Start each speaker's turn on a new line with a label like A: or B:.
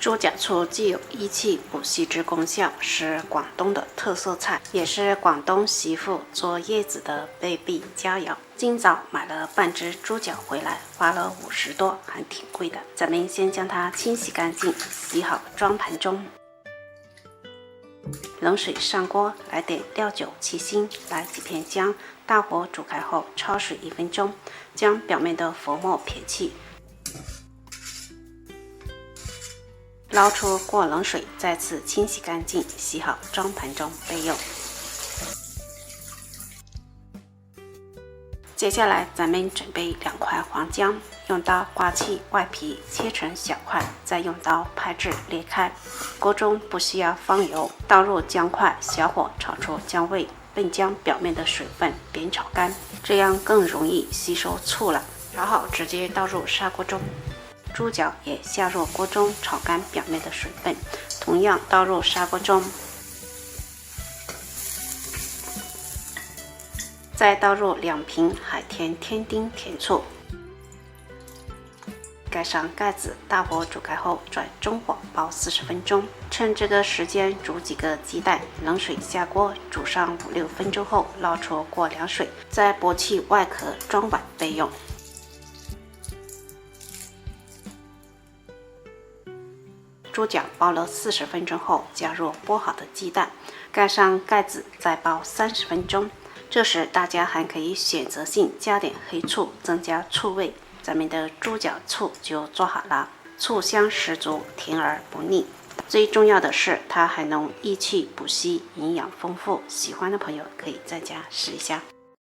A: 猪脚醋既有益气补气之功效，是广东的特色菜，也是广东媳妇坐月子的备必佳肴。今早买了半只猪脚回来，花了50多，还挺贵的。咱们先将它清洗干净，洗好装盘中。冷水上锅，来点料酒、七星，来几片姜，大火煮开后焯水1分钟，将表面的浮沫撇去。捞出过冷水，再次清洗干净，洗好装盘中备用。接下来咱们准备2块黄姜，用刀刮去外皮，切成小块，再用刀拍至裂开。锅中不需要放油，倒入姜块，小火炒出姜味，并将表面的水分煸炒干，这样更容易吸收醋了。炒好直接倒入砂锅中。猪脚也下入锅中炒干表面的水分，同样倒入砂锅中，再倒入2瓶海天天丁甜醋，盖上盖子，大火煮开后转中火煲40分钟。趁这个时间煮几个鸡蛋，冷水下锅煮上5-6分钟后，捞出过凉水，再剥去外壳装碗备用。猪脚煲了40分钟后，加入剥好的鸡蛋，盖上盖子，再煲30分钟。这时大家还可以选择性加点黑醋，增加醋味。咱们的猪脚醋就做好了，醋香十足，甜而不腻。最重要的是，它还能益气补气，营养丰富。喜欢的朋友可以在家试一下。